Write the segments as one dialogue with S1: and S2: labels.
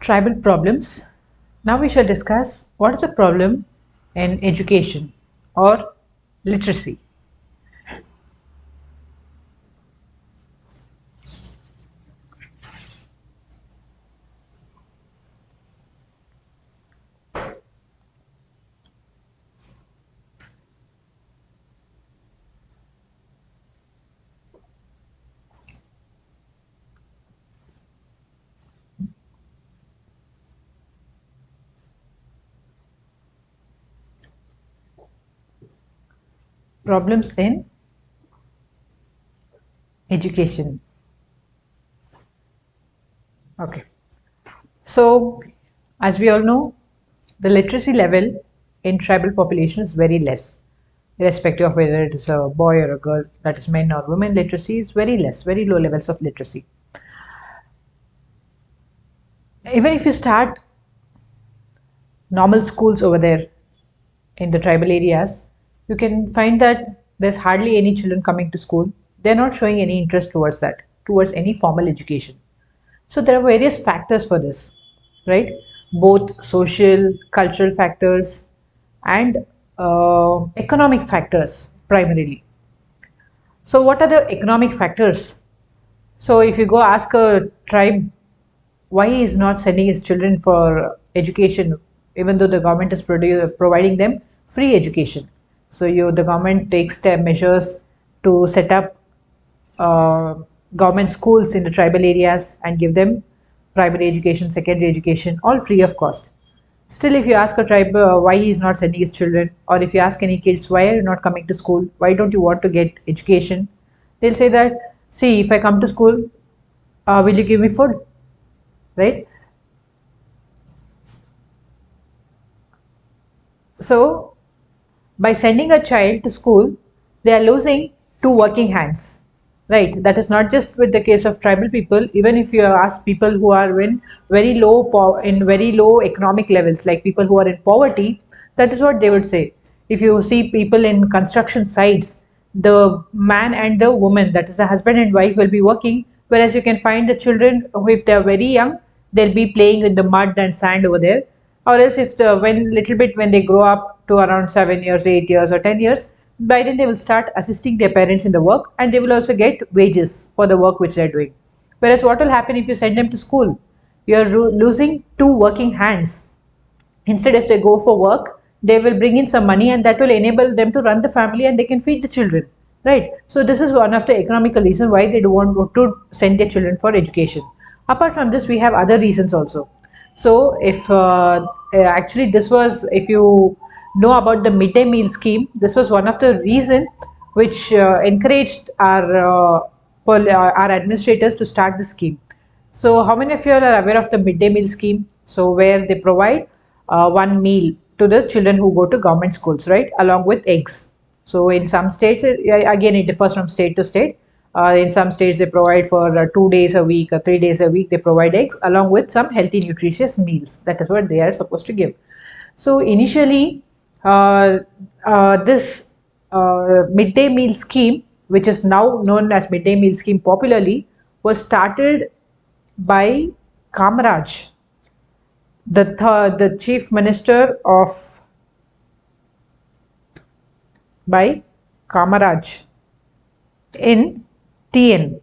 S1: Tribal problems. Now we shall discuss what is the problem in education or literacy. Problems in education. Okay. So, as we all know, the literacy level in tribal population is very less, irrespective of whether it is a boy or a girl, that is men or women. Literacy is very less, very low levels of literacy. Even if you start normal schools over there in the tribal areas, you can find that there's hardly any children coming to school. They're not showing any interest towards that, towards any formal education. So there are various factors for this, right? Both social, cultural factors, and economic factors primarily. So what are the economic factors? So if you go ask a tribe why he is not sending his children for education, even though the government is providing them free education. So the government takes their measures to set up uh, government schools in the tribal areas and give them primary education, secondary education, all free of cost. Still, if you ask a tribe why he is not sending his children, or if you ask any kids why are you not coming to school, why don't you want to get education, they'll say that, see, if I come to school, will you give me food, right? So, by sending a child to school, they are losing two working hands, right? That is not just with the case of tribal people. Even if you ask people who are in very low economic levels, like people who are in poverty, that is what they would say. If you see people in construction sites, the man and the woman, that is the husband and wife, will be working, whereas you can find the children who, if they are very young, they'll be playing in the mud and sand over there, or else if when they grow up to around 7 years, 8 years, or 10 years, by then they will start assisting their parents in the work, and they will also get wages for the work which they're doing. Whereas what will happen if you send them to school? You're losing two working hands. Instead, if they go for work, they will bring in some money, and that will enable them to run the family, and they can feed the children, right? So this is one of the economical reasons why they don't want to send their children for education. Apart from this, we have other reasons also. So if actually this was, if you know about the midday meal scheme, this was one of the reason which encouraged our administrators to start the scheme. So how many of you are aware of the midday meal scheme? So where they provide one meal to the children who go to government schools, right, along with eggs. So in some states, again it differs from state to state. In some states, they provide for 2 days a week or 3 days a week. They provide eggs along with some healthy, nutritious meals. That is what they are supposed to give. So initially, this midday meal scheme, which is now known as midday meal scheme popularly, was started by Kamaraj, the chief minister of by Kamaraj in TN,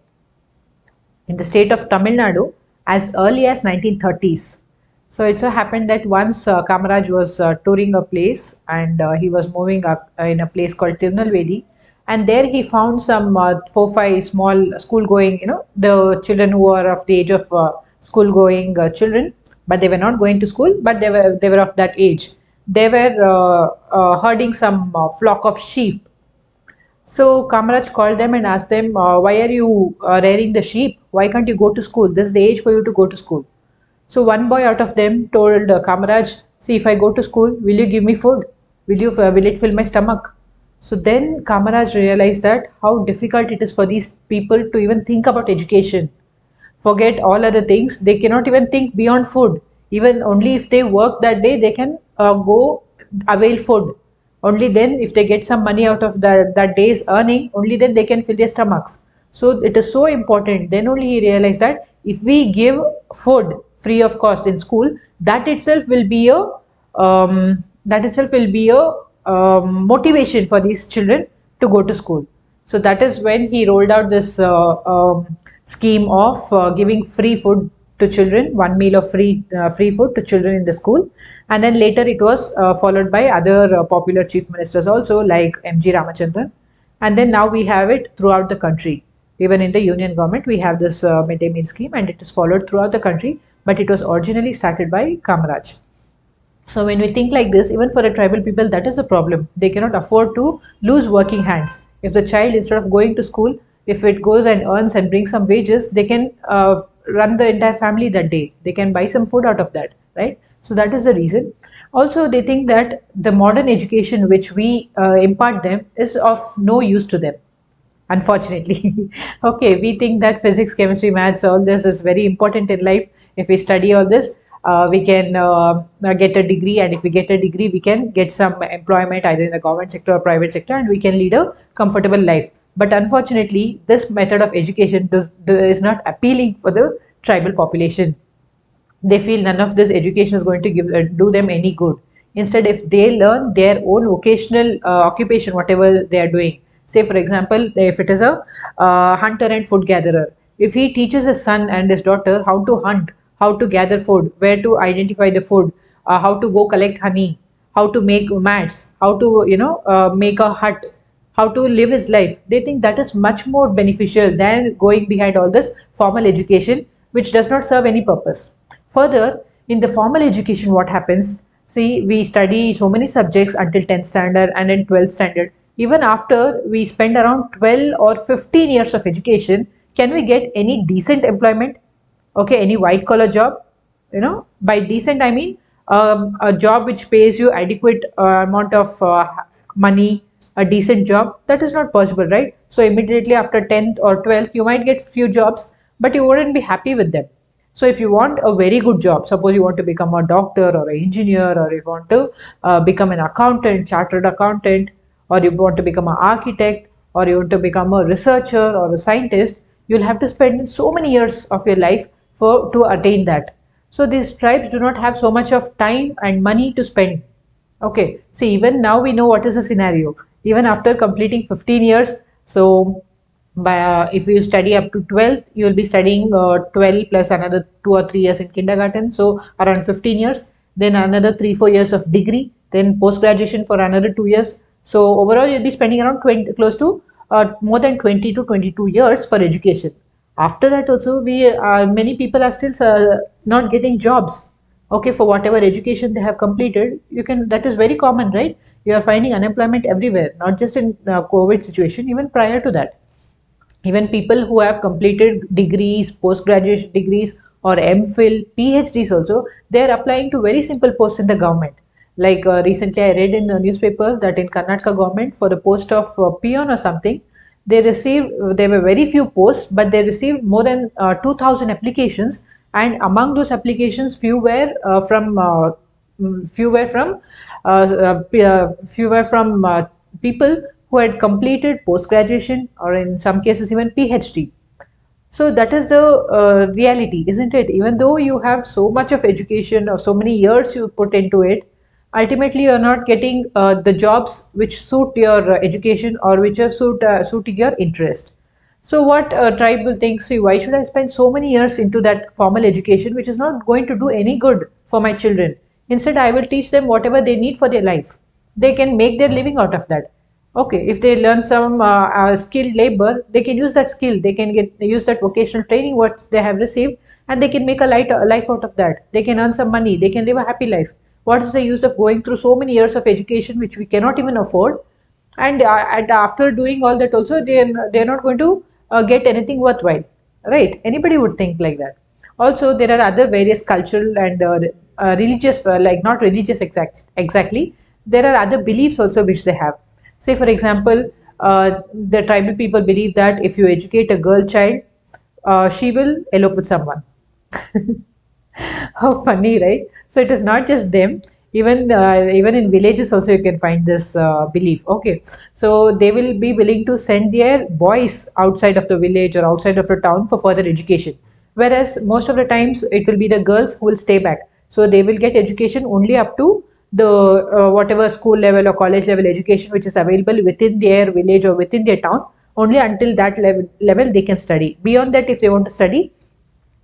S1: in the state of Tamil Nadu, as early as 1930s. So it so happened that once Kamaraj was touring a place, and he was moving up in a place called Tirunelveli, and there he found some 4-5 small school going, the children who are of the age of school going children, but they were not going to school, but they were of that age. They were herding some flock of sheep. So Kamaraj called them and asked them, why are you rearing the sheep? Why can't you go to school? This is the age for you to go to school. So one boy out of them told Kamaraj, see, if I go to school, will you give me food? Will it fill my stomach? So then Kamaraj realized that how difficult it is for these people to even think about education. Forget all other things. They cannot even think beyond food. Even only if they work that day, they can go avail food. Only then, if they get some money out of that day's earning, only then they can fill their stomachs. So it is so important. Then only he realized that if we give food free of cost in school, that itself will be a motivation for these children to go to school. So that is when he rolled out this scheme of giving free food to children, one meal of free food to children in the school, and then later it was followed by other popular chief ministers also, like M.G. Ramachandran, and then now we have it throughout the country. Even in the union government, we have this midday meal scheme, and it is followed throughout the country. But it was originally started by Kamaraj. So when we think like this, even for a tribal people, that is a problem. They cannot afford to lose working hands. If the child, instead of going to school, if it goes and earns and brings some wages, they can run the entire family that day. They can buy some food out of that, right? So that is the reason. Also, they think that the modern education which we impart them is of no use to them, unfortunately. Okay, we think that physics, chemistry, maths, all this is very important in life. If we study all this, we can get a degree, and if we get a degree, we can get some employment either in the government sector or private sector, and we can lead a comfortable life. But unfortunately, this method of education is not appealing for the tribal population. They feel none of this education is going to do them any good. Instead, if they learn their own vocational occupation, whatever they are doing, say for example, if it is a hunter and food gatherer, if he teaches his son and his daughter how to hunt, how to gather food, where to identify the food, how to go collect honey, how to make mats, how to make a hut, how to live his life, they think that is much more beneficial than going behind all this formal education, which does not serve any purpose. Further, in the formal education, what happens? See, we study so many subjects until 10th standard and then 12th standard. Even after we spend around 12 or 15 years of education, can we get any decent employment? Okay, any white collar job? By decent, I mean a job which pays you adequate amount of money, a decent job. That is not possible, right? So immediately after 10th or 12th, you might get few jobs, but you wouldn't be happy with them. So if you want a very good job, suppose you want to become a doctor or an engineer, or you want to become an accountant, chartered accountant, or you want to become an architect, or you want to become a researcher or a scientist, you'll have to spend so many years of your life to attain that. So these tribes do not have so much of time and money to spend. Okay, see, even now we know what is the scenario. Even after completing 15 years, so if you study up to 12th, you will be studying 12 plus another 2 or 3 years in kindergarten, so around 15 years, then another 3 4 years of degree, then post graduation for another 2 years. So overall, you'll be spending around 20, close to more than 20 to 22 years for education. After that, also, many people are still not getting jobs. Okay, for whatever education they have completed, that is very common, right? You are finding unemployment everywhere, not just in COVID situation, even prior to that. Even people who have completed degrees, post-graduation degrees, or MPhil, PhDs also, they are applying to very simple posts in the government. Like recently I read in the newspaper that in Karnataka government, for the post of peon or something, there were very few posts, but they received more than 2,000 applications, and among those applications, few were from people who had completed post graduation, or in some cases even PhD. So that is the reality, isn't it? Even though you have so much of education or so many years you put into it, ultimately you are not getting the jobs which suit your education, or which are suiting your interest. So what a tribe will think, see, why should I spend so many years into that formal education which is not going to do any good for my children? Instead, I will teach them whatever they need for their life. They can make their living out of that. Okay, if they learn some skilled labor, they can use that skill. They can use that vocational training what they have received, and they can make a life out of that. They can earn some money. They can live a happy life. What is the use of going through so many years of education which we cannot even afford? And after doing all that, also they are not going to get anything worthwhile, right? Anybody would think like that. Also, there are other various cultural and religious, like not religious exactly. There are other beliefs also which they have. Say, for example, the tribal people believe that if you educate a girl child, she will elope with someone. How funny, right? So it is not just them. Even in villages also you can find this belief. Okay, so they will be willing to send their boys outside of the village or outside of the town for further education. whereas most of the times it will be the girls who will stay back. So they will get education only up to the whatever school level or college level education which is available within their village or within their town. Only until that level they can study. Beyond that, if they want to study,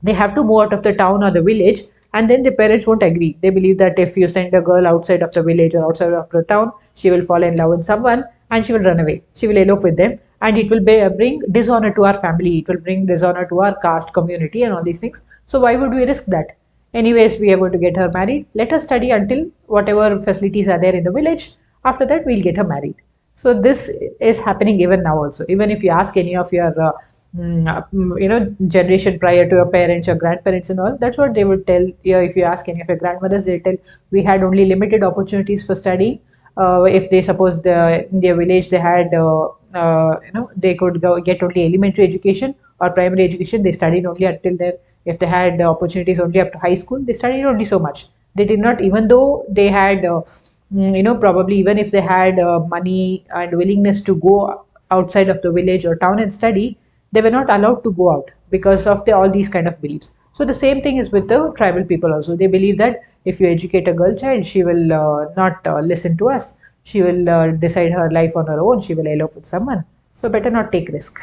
S1: they have to move out of the town or the village, and then the parents won't agree. They believe that if you send a girl outside of the village or outside of the town, she will fall in love with someone and she will run away, she will elope with them, and it will bring dishonor to our family, it will bring dishonor to our caste community and all these things. So why would we risk that? Anyways, we are going to get her married, let her study until whatever facilities are there in the village. After that, we'll get her married. So this is happening even now also. Even if you ask any of your generation prior to your parents or grandparents and all, that's what they would tell you. If you ask any of your grandmothers, they'll tell, we had only limited opportunities for studying. If they suppose in their village they had they could get only elementary education or primary education, they studied only until there. If they had opportunities only up to high school, they studied only so much. They did not, even though they had probably even if they had money and willingness to go outside of the village or town and study, they were not allowed to go out because of all these kind of beliefs. So the same thing is with the tribal people also. They believe that if you educate a girl child, she will not listen to us. She will decide her life on her own. She will elope with someone. So better not take risk.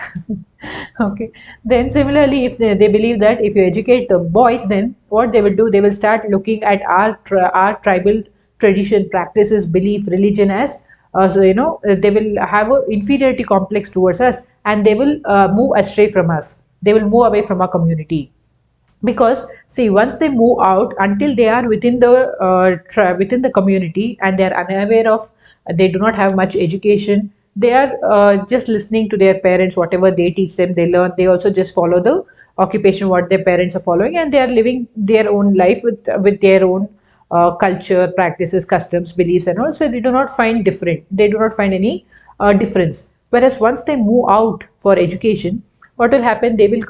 S1: Okay. Then similarly, if they believe that if you educate boys, then what they will do, they will start looking at our tribal tradition, practices, belief, religion as they will have an inferiority complex towards us, and they will move astray from us. They will move away from our community. Because see, once they move out, until they are within the within the community and they are unaware of, they do not have much education, they are just listening to their parents, whatever they teach them, they learn, they also just follow the occupation what their parents are following, and they are living their own life with their own culture, practices, customs, beliefs, and also they do not find different. They do not find any difference. Whereas once they move out for education, what will happen? They will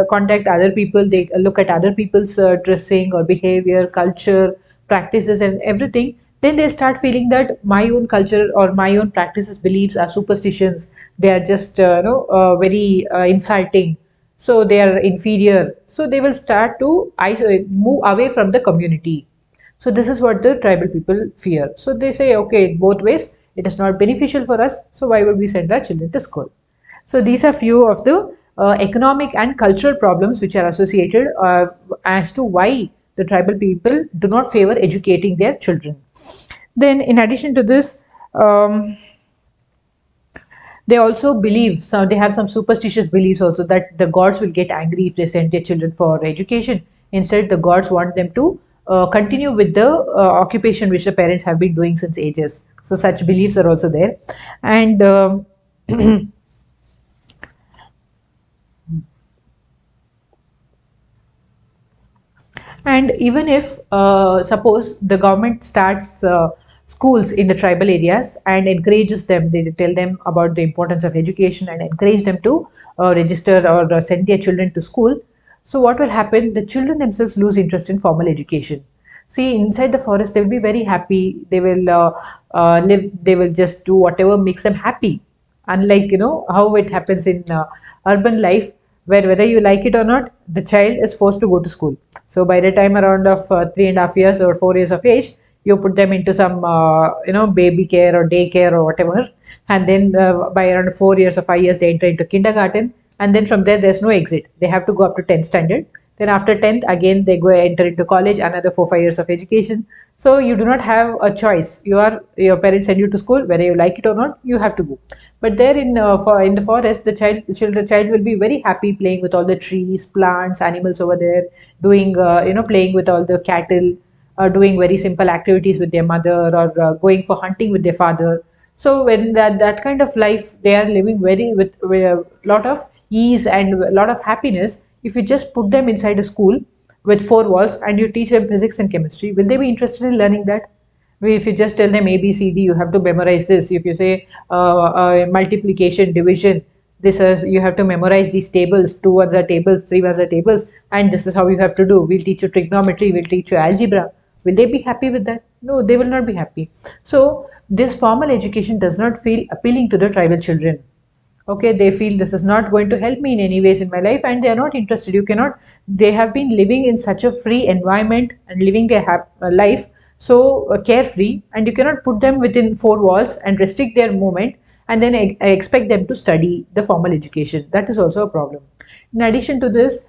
S1: contact other people. They look at other people's dressing or behavior, culture, practices, and everything. Then they start feeling that my own culture or my own practices, beliefs are superstitions. They are just very insulting. So they are inferior. So they will start to move away from the community. So this is what the tribal people fear. So they say, okay, both ways, it is not beneficial for us. So why would we send our children to school? So these are few of the economic and cultural problems which are associated as to why the tribal people do not favor educating their children. Then in addition to this, they also believe, so they have some superstitious beliefs also, that the gods will get angry if they send their children for education. Instead, the gods want them to continue with the occupation which the parents have been doing since ages. So such beliefs are also there. And and even if suppose the government starts schools in the tribal areas and encourages them, they tell them about the importance of education and encourage them to register or send their children to school. So what will happen? The children themselves lose interest in formal education. See, inside the forest, they will be very happy. They will live. They will just do whatever makes them happy. Unlike how it happens in urban life, where whether you like it or not, the child is forced to go to school. So by the time around of 3.5 years or 4 years of age, you put them into some baby care or daycare or whatever, and then by around 4 years or 5 years they enter into kindergarten, and then from there there's no exit. They have to go up to 10th standard. Then after 10th, again they go enter into college, another 4 5 years of education. So you do not have a choice. Your parents send you to school, whether you like it or not, you have to go. But there in the forest, the child will be very happy playing with all the trees, plants, animals over there, doing playing with all the cattle, doing very simple activities with their mother, or going for hunting with their father. So when that kind of life they are living with a lot of ease and a lot of happiness, if you just put them inside a school with four walls and you teach them physics and chemistry, will they be interested in learning that? If you just tell them A, B, C, D, you have to memorize this. If you say multiplication, division, this is, you have to memorize these tables. 2 ones are tables, 3 ones are tables, and this is how you have to do. We'll teach you trigonometry, we'll teach you algebra. Will they be happy with that? No, they will not be happy. So this formal education does not feel appealing to the tribal children. Okay, they feel this is not going to help me in any ways in my life, and they are not interested. You cannot, they have been living in such a free environment and living their life so carefree, and you cannot put them within four walls and restrict their movement and then expect them to study the formal education. That is also a problem. In addition to this,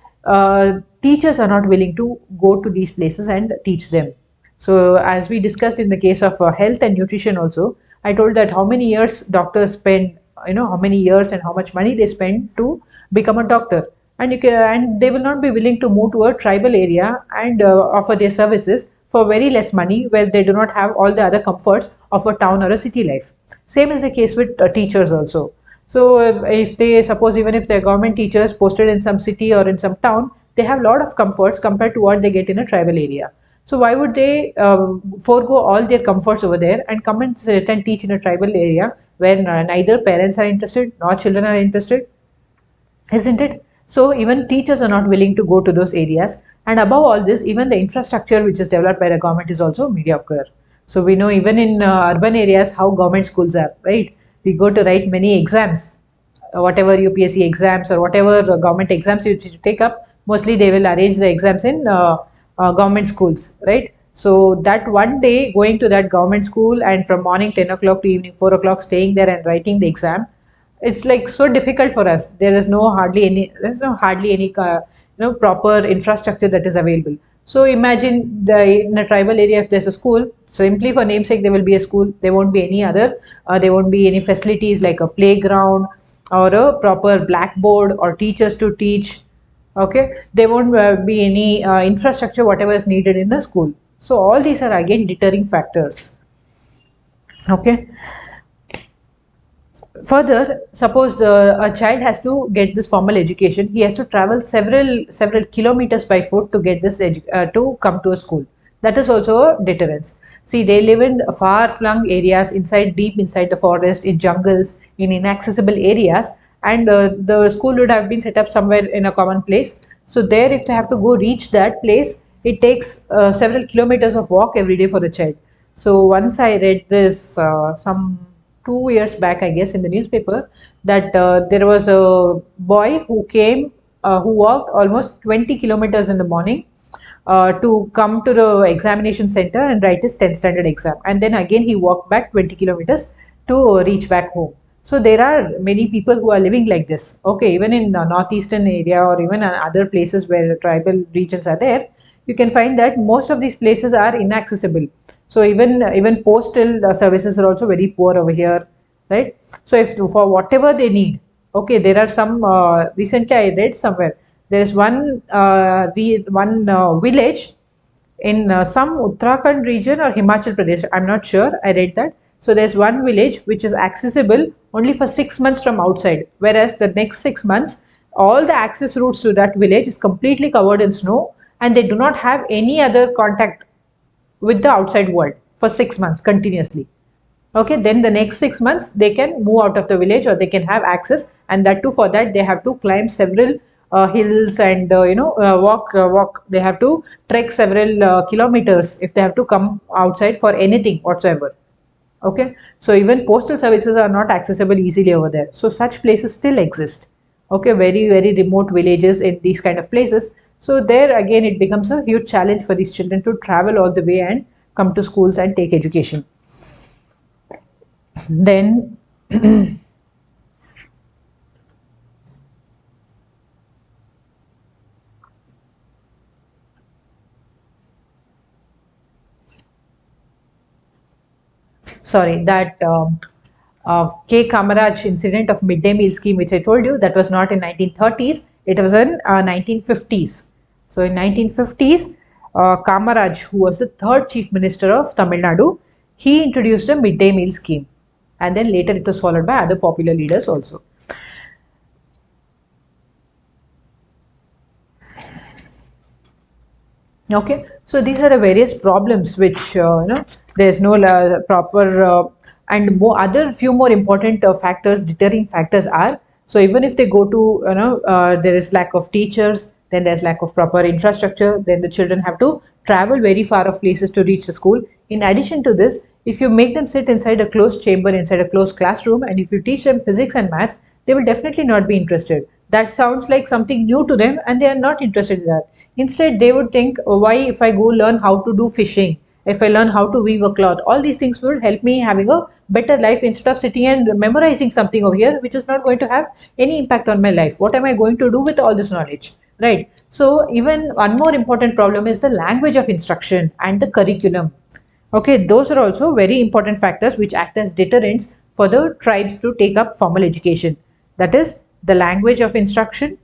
S1: teachers are not willing to go to these places and teach them. So, as we discussed in the case of health and nutrition, also, I told that how many years doctors spend, how many years and how much money they spend to become a doctor, and and they will not be willing to move to a tribal area and offer their services for very less money, where they do not have all the other comforts of a town or a city life. Same is the case with teachers also. So if they suppose, even if they're government teachers posted in some city or in some town, they have a lot of comforts compared to what they get in a tribal area. So why would they forego all their comforts over there and come and sit and teach in a tribal area where neither parents are interested nor children are interested? Isn't it? So even teachers are not willing to go to those areas. And above all this, even the infrastructure which is developed by the government is also mediocre. So we know even in urban areas how government schools are, right? We go to write many exams, whatever UPSC exams or whatever government exams you take up, mostly they will arrange the exams in government schools, right? So that one day going to that government school and from morning 10 o'clock to evening 4 o'clock staying there and writing the exam, it's like so difficult for us. There's no hardly any proper infrastructure that is available. So imagine in a tribal area, if there's a school, simply for namesake there will be a school, there won't be any other, there won't be any facilities like a playground or a proper blackboard or teachers to teach. Okay, there won't be any infrastructure whatever is needed in the school. So all these are again deterring factors. Okay. Further, suppose a child has to get this formal education, he has to travel several kilometers by foot to get this to come to a school. That is also a deterrence. See, they live in far-flung areas, deep inside the forest, in jungles, in inaccessible areas, and the school would have been set up somewhere in a common place. So there, if they have to go reach that place, it takes several kilometers of walk every day for the child. So once I read this some 2 years back, I guess, in the newspaper, that there was a boy who came, who walked almost 20 kilometers in the morning to come to the examination center and write his 10th standard exam. And then again, he walked back 20 kilometers to reach back home. So there are many people who are living like this. Okay, even in northeastern area or even other places where tribal regions are there, you can find that most of these places are inaccessible. So even postal services are also very poor over here, right? So if for whatever they need, okay, there are some recently I read somewhere there is one village in some Uttarakhand region or Himachal Pradesh. I'm not sure. I read that. So there's one village which is accessible only for 6 months from outside, whereas the next 6 months, all the access routes to that village is completely covered in snow, and they do not have any other contact with the outside world for 6 months continuously. Okay, then the next 6 months they can move out of the village or they can have access, and that too, for that they have to climb several hills and walk. They have to trek several kilometers if they have to come outside for anything whatsoever. Okay, so even postal services are not accessible easily over there. So such places still exist. Okay, very remote villages in these kind of places. So there again it becomes a huge challenge for these children to travel all the way and come to schools and take education. Then sorry, that K. Kamaraj incident of midday meal scheme, which I told you, that was not in 1930s, it was in 1950s. So in 1950s, Kamaraj, who was the third chief minister of Tamil Nadu, he introduced a midday meal scheme, and then later it was followed by other popular leaders also. Okay, so these are the various problems which there's no proper and more other few more important factors, deterring factors are. So even if they go to there is lack of teachers, then there's lack of proper infrastructure, then the children have to travel very far of places to reach the school. In addition to this, if you make them sit inside a closed chamber, inside a closed classroom, and if you teach them physics and maths, they will definitely not be interested. That sounds like something new to them and they are not interested in that. Instead, they would think, "Oh, why if I go learn how to do fishing, if I learn how to weave a cloth, all these things will help me having a better life instead of sitting and memorizing something over here, which is not going to have any impact on my life. What am I going to do with all this knowledge?" Right. So even one more important problem is the language of instruction and the curriculum. Okay, those are also very important factors which act as deterrents for the tribes to take up formal education. That is the language of instruction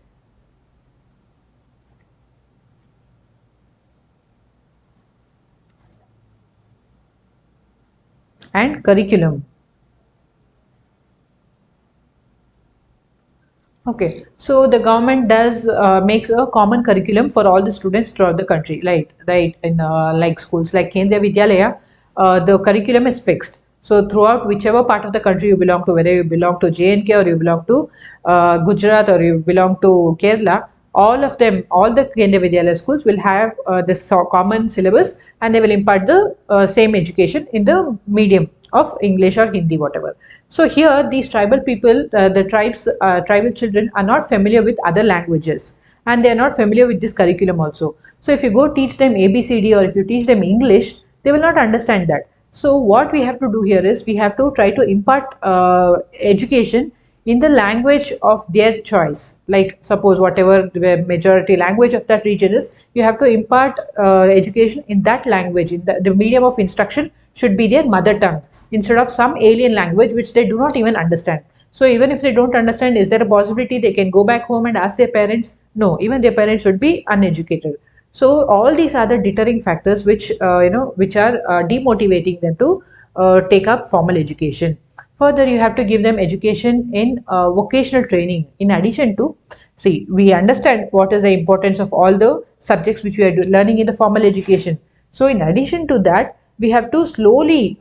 S1: and curriculum. Okay, so the government does makes a common curriculum for all the students throughout the country, right? Right, in like schools like Kendriya Vidyalaya, the curriculum is fixed. So throughout whichever part of the country you belong to, whether you belong to JNK or you belong to Gujarat or you belong to Kerala, all of them, all the Kendriya Vidyalaya schools will have this common syllabus and they will impart the same education in the medium of English or Hindi, whatever. So here, these tribal people, the tribal children are not familiar with other languages, and they are not familiar with this curriculum also. So if you go teach them ABCD or if you teach them English, they will not understand that. So what we have to do here is we have to try to impart education in the language of their choice. Like suppose whatever the majority language of that region is, you have to impart education in that language. In the medium of instruction should be their mother tongue instead of some alien language which they do not even understand. So even if they don't understand, is there a possibility they can go back home and ask their parents? No, even their parents should be uneducated. So all these are the deterring factors which which are demotivating them to take up formal education. Further, you have to give them education in vocational training. In addition to, see, we understand what is the importance of all the subjects which we are learning in the formal education. So in addition to that, we have to slowly,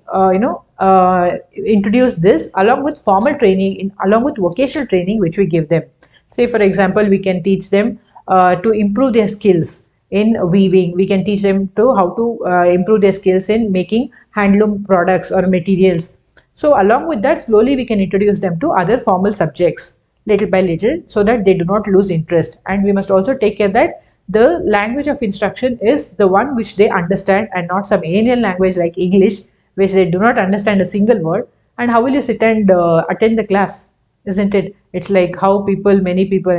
S1: introduce this along with formal training, along with vocational training, which we give them. Say, for example, we can teach them to improve their skills in weaving. We can teach them to how to improve their skills in making handloom products or materials. So along with that, slowly we can introduce them to other formal subjects little by little so that they do not lose interest. And we must also take care that the language of instruction is the one which they understand and not some alien language like English, which they do not understand a single word. And how will you sit and attend the class? Isn't it? It's like how many people,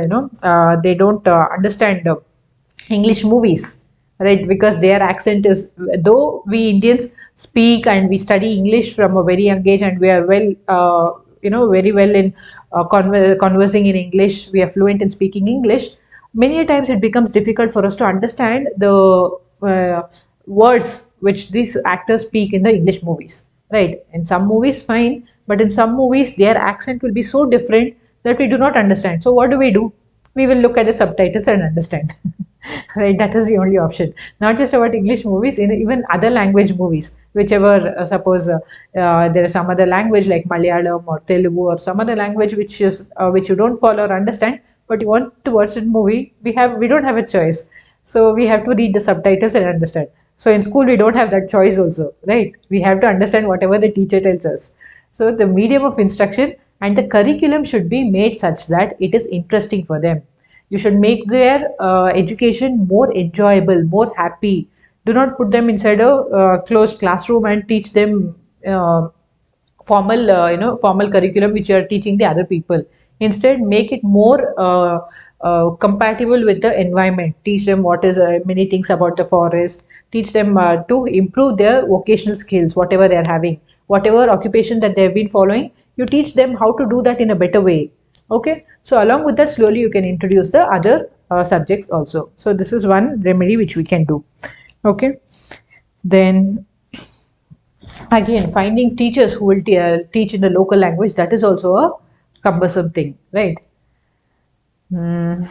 S1: they don't understand English movies, right? Because their accent is, though we Indians speak and we study English from a very young age and we are well, very well in conversing in English, we are fluent in speaking English. Many a times it becomes difficult for us to understand the words which these actors speak in the English movies, right? In some movies, fine, but in some movies, their accent will be so different that we do not understand. So what do? We will look at the subtitles and understand. Right, that is the only option. Not just about English movies, in even other language movies, whichever suppose there is some other language like Malayalam or Telugu or some other language which you don't follow or understand, but you want to watch a movie, we don't have a choice. So we have to read the subtitles and understand. So in school we don't have that choice also, right? We have to understand whatever the teacher tells us. So the medium of instruction and the curriculum should be made such that it is interesting for them. You should make their education more enjoyable, more happy. Do not put them inside a closed classroom and teach them formal curriculum which you are teaching the other people. Instead, make it more compatible with the environment. Teach them what is many things about the forest. Teach them to improve their vocational skills, whatever they are having, whatever occupation that they have been following. You teach them how to do that in a better way. Okay, so along with that, slowly you can introduce the other subjects also. So this is one remedy which we can do. Okay, then again, finding teachers who will teach in the local language, that is also a cumbersome thing, right? Hmm.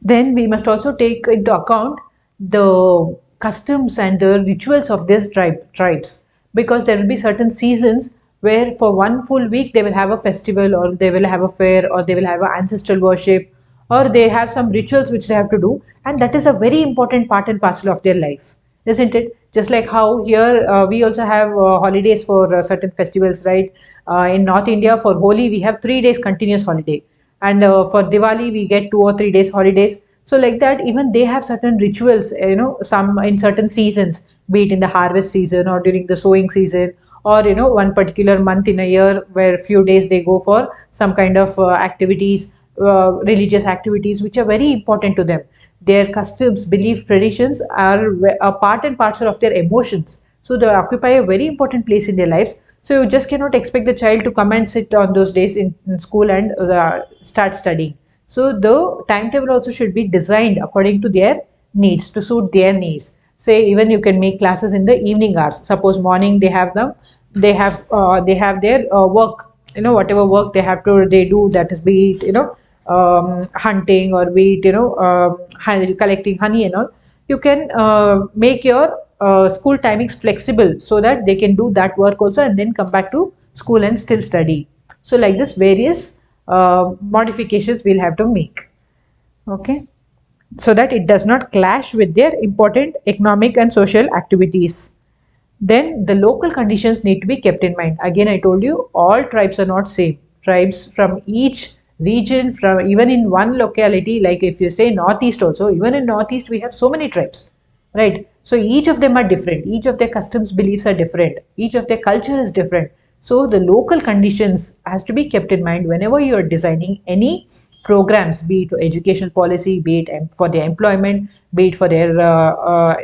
S1: Then we must also take into account the customs and the rituals of these tribes, because there will be certain seasons where for one full week they will have a festival or they will have a fair or they will have an ancestral worship or they have some rituals which they have to do, and that is a very important part and parcel of their life, isn't it? Just like how here we also have holidays for certain festivals, right? In North India, for Holi, we have 3 days continuous holiday, and for Diwali, we get 2 or 3 days holidays. So like that, even they have certain rituals, some in certain seasons, be it in the harvest season or during the sowing season, or one particular month in a year where few days they go for some kind of activities, religious activities, which are very important to them. Their customs, belief, traditions are a part and parcel of their emotions. So they occupy a very important place in their lives. So you just cannot expect the child to come and sit on those days in school and start studying. So the timetable also should be designed according to their needs, to suit their needs. Say even you can make classes in the evening hours. Suppose morning they have their work, whatever work they do, that is, be it hunting, or be it collecting honey and all. You can make your school timings flexible so that they can do that work also and then come back to school and still study. So like this, various modifications we'll have to make. Okay, so that it does not clash with their important economic and social activities. Then the local conditions need to be kept in mind. Again, I told you, all tribes are not same. Tribes from each region, from even in one locality, like if you say northeast also, even in northeast we have so many tribes, right? So each of them are different, each of their customs, beliefs are different, each of their culture is different. So the local conditions has to be kept in mind whenever you are designing any programs, be it educational policy, be it for their employment, be it for their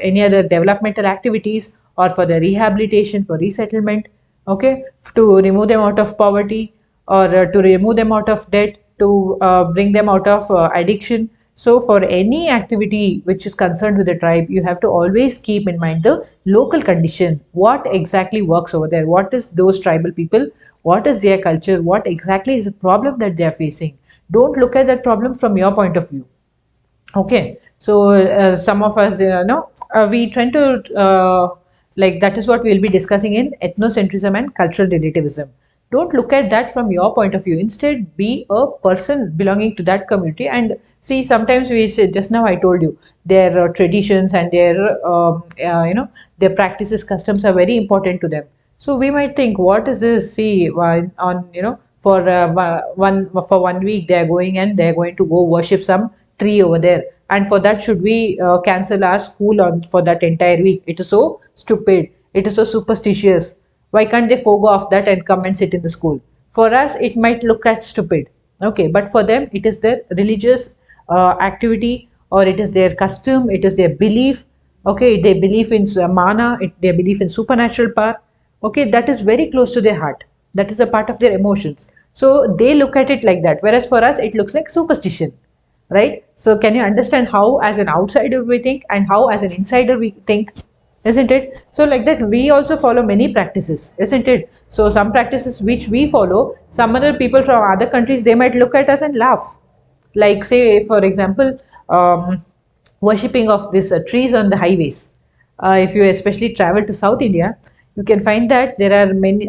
S1: any other developmental activities, or for the rehabilitation, for resettlement, okay, to remove them out of poverty, or to remove them out of debt, to bring them out of addiction. So for any activity which is concerned with the tribe, you have to always keep in mind the local condition, what exactly works over there, what is those tribal people, what is their culture, what exactly is the problem that they are facing. Don't look at that problem from your point of view. Okay, so some of us, we tend to like, that is what we will be discussing in ethnocentrism and cultural relativism. Don't look at that from your point of view. Instead, be a person belonging to that community and see. Sometimes we say, just now I told you, their traditions and their their practices, customs are very important to them. So we might think, what is this? See, on for 1 week they are going and they are going to go worship some tree over there, and for that should we cancel our school on for that entire week? It is so stupid, it is so superstitious. Why can't they forego off that and come and sit in the school? For us it might look at stupid, okay, but for them it is their religious activity, or it is their custom, it is their belief. Okay, they believe in mana, they believe in supernatural power. Okay, that is very close to their heart, that is a part of their emotions. So they look at it like that, whereas for us it looks like superstition, right? So can you understand how as an outsider we think and how as an insider we think, isn't it? So like that, we also follow many practices, isn't it? So some practices which we follow, some other people from other countries, they might look at us and laugh. Like, say for example, worshipping of these trees on the highways. If you especially travel to South India, you can find that there are many,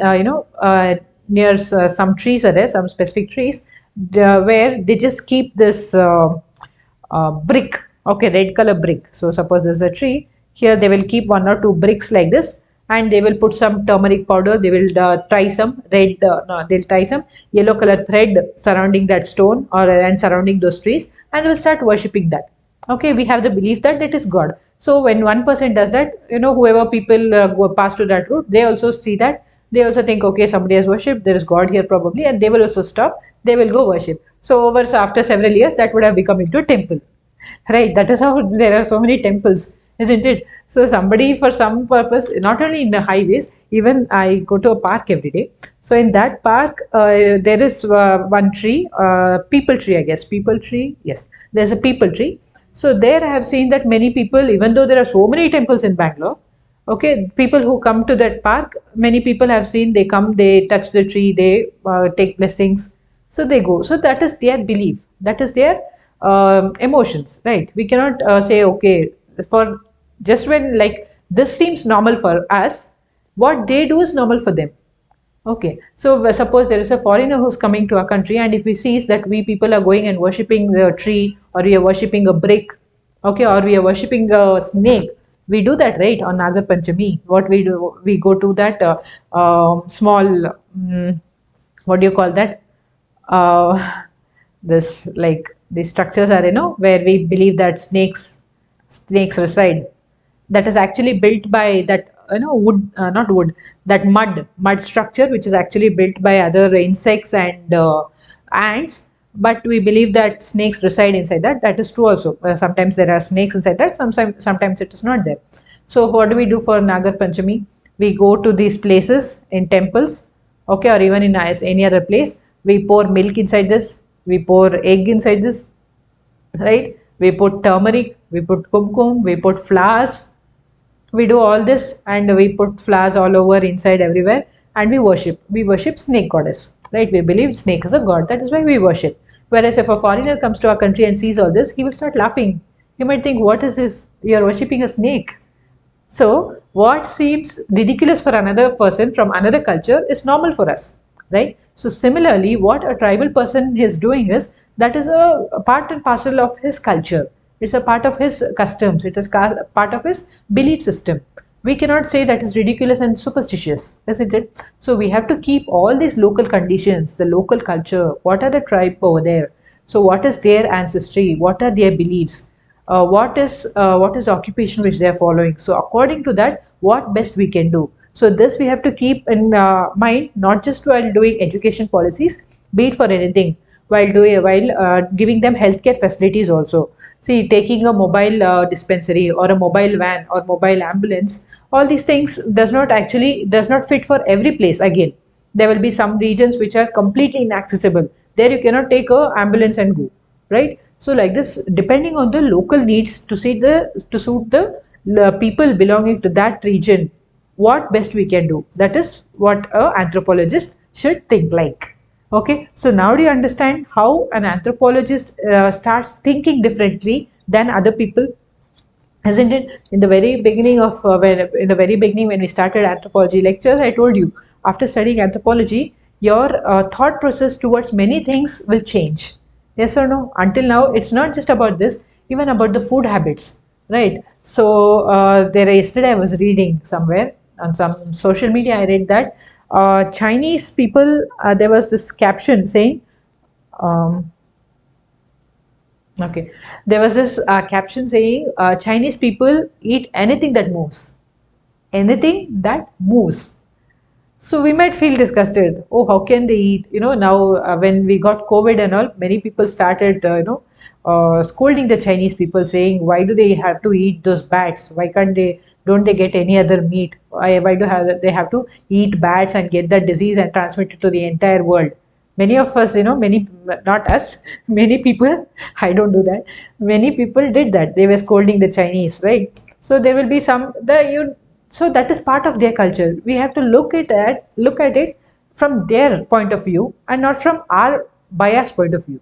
S1: near some trees are there, some specific trees, where they just keep this brick, okay, red color brick. So suppose there's a tree, here they will keep one or two bricks like this, and they will put some turmeric powder, they will tie some red, no, they'll tie some yellow color thread surrounding that stone, or and surrounding those trees, and they will start worshipping that. Okay, we have the belief that it is God. So when one person does that, whoever people go pass to that route, they also see that, they also think, okay, somebody has worshipped, there is God here probably, and they will also stop, they will go worship. So after several years, that would have become into a temple, right? That is how there are so many temples, isn't it? So somebody, for some purpose, not only in the highways, even I go to a park every day. So in that park, there is one tree, people tree, I guess, people tree. Yes, there's a people tree. So there I have seen that many people, even though there are so many temples in Bangalore, okay, people who come to that park, many people have seen, they come, they touch the tree, they take blessings, so they go. So that is their belief, that is their emotions, right? We cannot say, okay, for just when like this seems normal for us, what they do is normal for them. Okay, so suppose there is a foreigner who's coming to our country, and if he sees that we people are going and worshipping the tree, or we are worshipping a brick, okay, or we are worshipping a snake, We do that, right, on Nagar Panchami. What we do, we go to that small, what do you call that? Uh, this, like, the structures are, where we believe that snakes reside. That is actually built by that, wood, not wood, that mud structure, which is actually built by other insects and ants. But we believe that snakes reside inside that. That is true also. Sometimes there are snakes inside that, sometimes it is not there. So what do we do for Nagar Panchami? We go to these places in temples, okay, or even in any other place. We pour milk inside this, we pour egg inside this, right? We put turmeric, we put kumkum, we put flowers, we do all this, and we put flowers all over, inside, everywhere, and we worship snake goddess, right? We believe snake is a god, that is why we worship. Whereas if a foreigner comes to our country and sees all this, he will start laughing. He might think, what is this, you are worshipping a snake? So, what seems ridiculous for another person from another culture is normal for us, right? So, similarly, what a tribal person is doing is, that is a part and parcel of his culture. It's a part of his customs. It is part of his belief system. We cannot say that is ridiculous and superstitious, isn't it? So, we have to keep all these local conditions, the local culture. What are the tribe over there? So, what is their ancestry? What are their beliefs? What is occupation which they are following, so according to that, what best we can do. So this we have to keep in mind, not just while doing education policies, be it for anything, while giving them healthcare facilities also. See, taking a mobile dispensary or a mobile van or mobile ambulance, all these things does not fit for every place. Again, there will be some regions which are completely inaccessible. There you cannot take a ambulance and go, right? So like this, depending on the local needs, to suit the people belonging to that region, what best we can do, that is what a anthropologist should think like. Okay, so now do you understand how an anthropologist starts thinking differently than other people? Isn't it? In the very beginning of when we started anthropology lectures, I told you, after studying anthropology, your thought process towards many things will change. Yes or no? Until now, it's not just about this, even about the food habits, right? So yesterday I was reading somewhere on some social media. I read that Chinese people. There was this caption saying. Um, Okay. There was this caption saying Chinese people eat anything that moves. Anything that moves. So we might feel disgusted. Oh, how can they eat? Now when we got COVID and all, many people started, scolding the Chinese people, saying, why do they have to eat those bats? Why can't they? Don't they get any other meat? Why they have to eat bats and get that disease and transmit it to the entire world? Many of us, not us, many people, I don't do that. Many people did that. They were scolding the Chinese, right? So there will be so that is part of their culture. We have to look at it from their point of view and not from our biased point of view,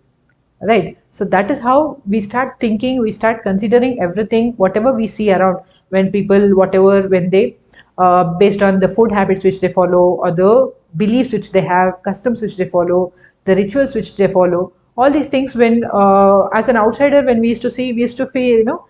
S1: right? So that is how we start thinking, we start considering everything, whatever we see around, when people, whatever, when they, based on the food habits which they follow, or the beliefs which they have, customs which they follow, the rituals which they follow, all these things, when as an outsider, when we used to see, we used to feel,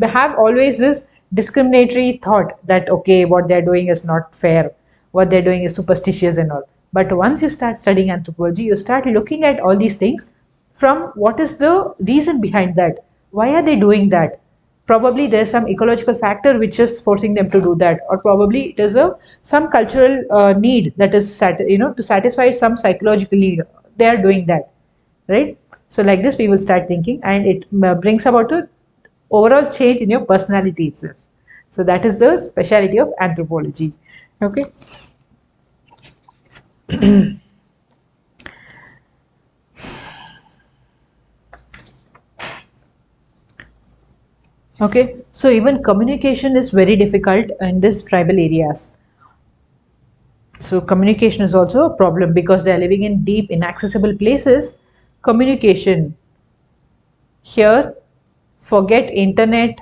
S1: have always this discriminatory thought that, okay, what they're doing is not fair, what they're doing is superstitious and all. But once you start studying anthropology, you start looking at all these things from what is the reason behind that. Why are they doing that? Probably there's some ecological factor which is forcing them to do that, or probably it is a some cultural need that is to satisfy some psychological need. They are doing that, right? So like this, we will start thinking, and it brings about a overall change in your personality itself. So that is the speciality of anthropology. Okay. Okay, so even communication is very difficult in these tribal areas. So communication is also a problem because they are living in deep, inaccessible places. Communication here, forget internet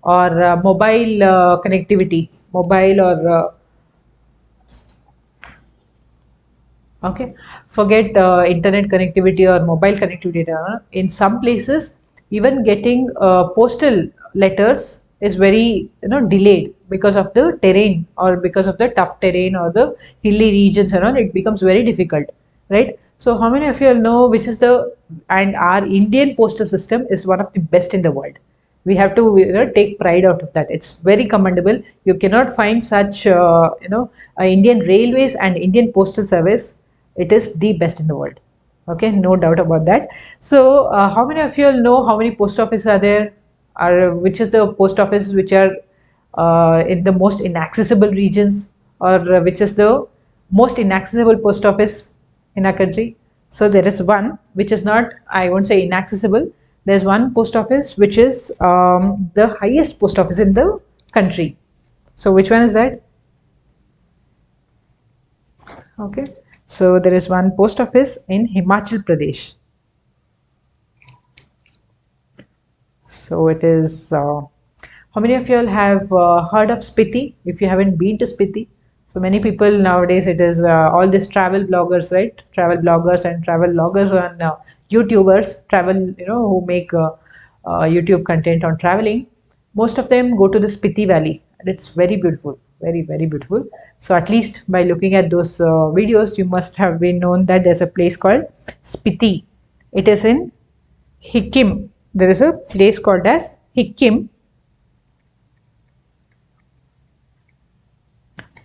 S1: or mobile connectivity, mobile or okay, forget internet connectivity or mobile connectivity. In some places, even getting postal letters is very delayed because of the terrain, or because of the tough terrain or the hilly regions and all. It becomes very difficult, right? So how many of you all know which is the, and our Indian postal system is one of the best in the world. We have to take pride out of that. It's very commendable. You cannot find such Indian railways and Indian postal service. It is the best in the world. Okay, no doubt about that. So how many of you all know how many post offices are there, or which is the post office which are in the most inaccessible regions, or which is the most inaccessible post office in our country? So there is one which is not, I won't say inaccessible. There's one post office which is the highest post office in the country. So which one is that? Okay. So there is one post office in Himachal Pradesh. So it is, how many of you all have heard of Spiti? If you haven't been to Spiti, so many people nowadays, it is all these travel bloggers, right? Travel bloggers and travel loggers and YouTubers, travel, who make YouTube content on traveling. Most of them go to the Spiti Valley, and it's very beautiful, very, very beautiful. So at least by looking at those videos, you must have been known that there's a place called Spiti. It is in Sikkim. There is a place called as Sikkim.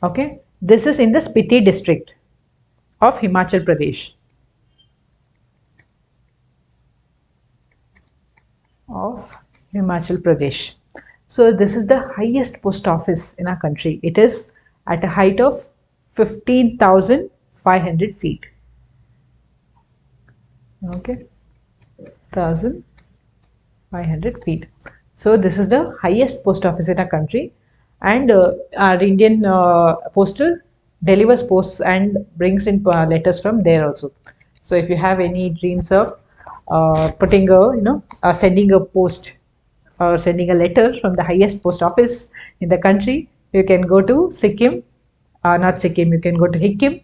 S1: Okay, this is in the Spiti district of Himachal Pradesh. So this is the highest post office in our country. It is at a height of 15,500 feet. Okay, 1,500 feet. So this is the highest post office in our country, and our Indian postal delivers posts and brings in letters from there also. So if you have any dreams of putting a sending a post or sending a letter from the highest post office in the country, you can go to Sikkim, not Sikkim, you can go to Sikkim,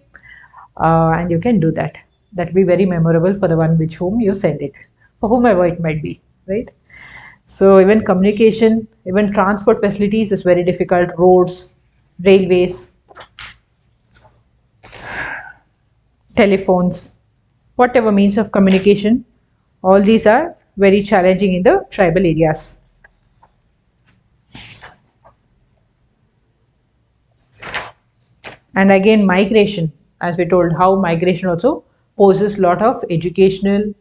S1: and you can do that. That will be very memorable for the one which whom you send it, for whomever it might be, right? So even communication, even transport facilities is very difficult. Roads, railways, telephones, whatever means of communication, all these are very challenging in the tribal areas. And again, migration, as we told, how migration also poses a lot of educational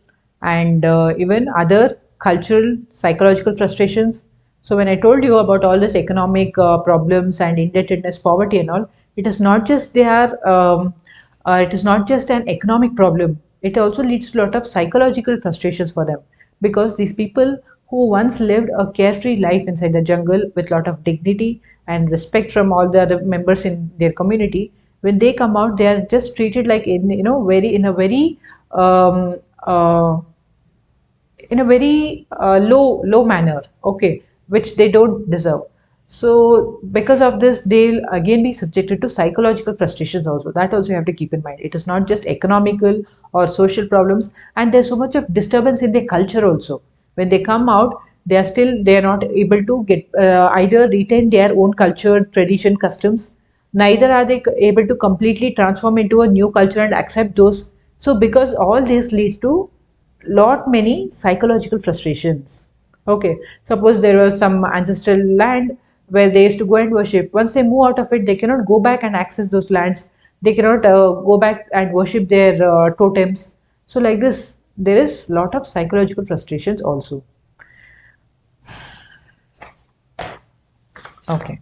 S1: and even other cultural, psychological frustrations. So when I told you about all this economic problems and indebtedness, poverty and all, it is not just it is not just an economic problem. It also leads to a lot of psychological frustrations for them, because these people who once lived a carefree life inside the jungle with a lot of dignity and respect from all the other members in their community, when they come out, they are just treated like in a very um, uh, low manner, okay, which they don't deserve. So because of this, they'll again be subjected to psychological frustrations also. That also you have to keep in mind. It is not just economical or social problems, and there's so much of disturbance in their culture also. When they come out, they are not able to get either retain their own culture, tradition, customs, neither are they able to completely transform into a new culture and accept those. So because all this leads to lot many psychological frustrations. Okay, suppose there was some ancestral land where they used to go and worship. Once they move out of it, they cannot go back and access those lands. They cannot go back and worship their totems. So like this, there is lot of psychological frustrations also. Okay.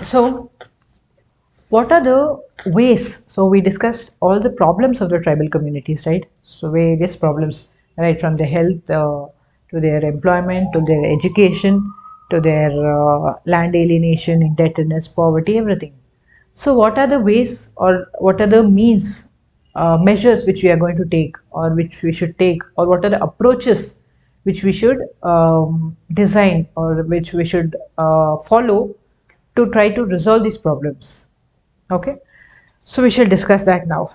S1: So what are the ways? So we discussed all the problems of the tribal communities, right? So various problems, right, from the health to their employment, to their education, to their land alienation, indebtedness, poverty, everything. So what are the ways, or what are the means measures which we are going to take, or which we should take, or what are the approaches which we should design, or which we should follow to try to resolve these problems. Okay, so we shall discuss that now.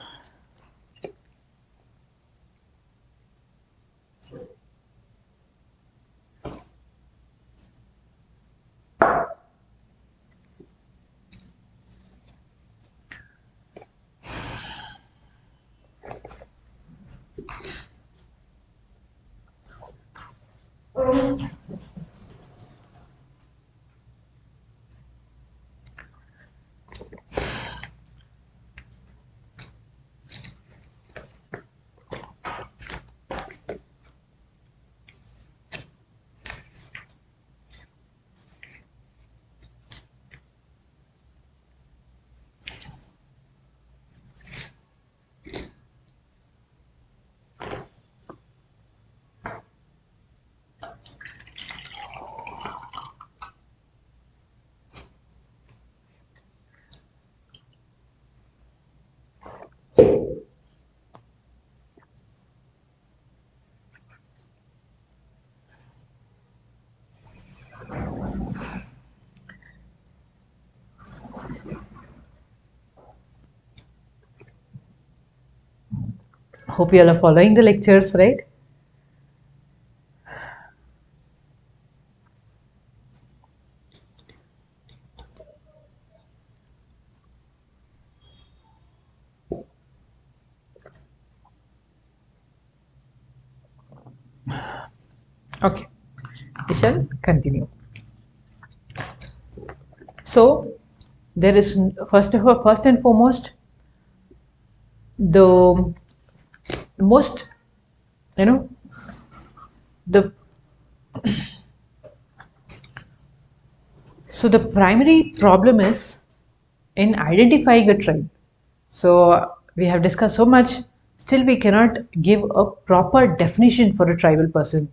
S1: Hope you all are following the lectures, right? Okay, we shall continue. So there is, first and foremost, the most, you know, the so the primary problem is in identifying a tribe. So we have discussed so much, still we cannot give a proper definition for a tribal person,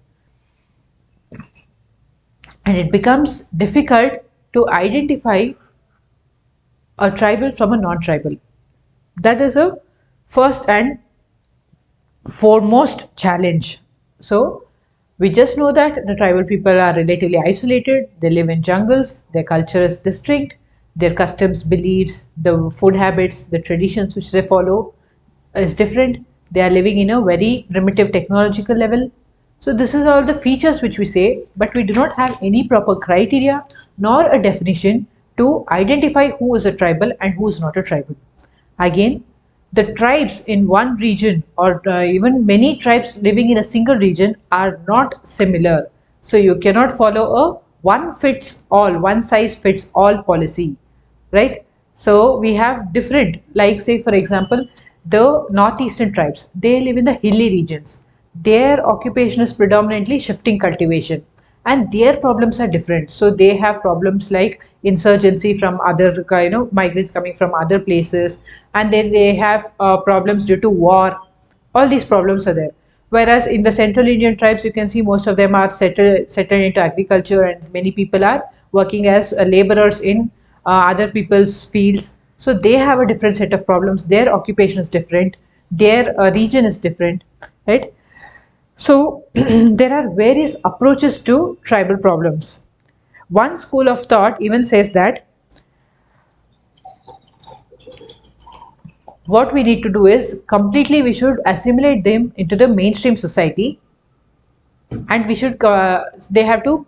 S1: and it becomes difficult to identify a tribal from a non-tribal. That is a first and foremost challenge. So we just know that the tribal people are relatively isolated, they live in jungles, their culture is distinct, their customs, beliefs, the food habits, the traditions which they follow is different. They are living in a very primitive technological level. So this is all the features which we say, but we do not have any proper criteria nor a definition to identify who is a tribal and who is not a tribal. Again, the tribes in one region, or even many tribes living in a single region, are not similar. So you cannot follow a one fits all, one size fits all policy, right? So we have different, like say for example, the northeastern tribes, they live in the hilly regions. Their occupation is predominantly shifting cultivation, and their problems are different. So they have problems like insurgency from other, migrants coming from other places, and then they have problems due to war. All these problems are there. Whereas in the central Indian tribes, you can see most of them are settled into agriculture, and many people are working as laborers in other people's fields. So they have a different set of problems. Their occupation is different. Their region is different, right? So there are various approaches to tribal problems. One school of thought even says that what we need to do is completely we should assimilate them into the mainstream society, and we should they have to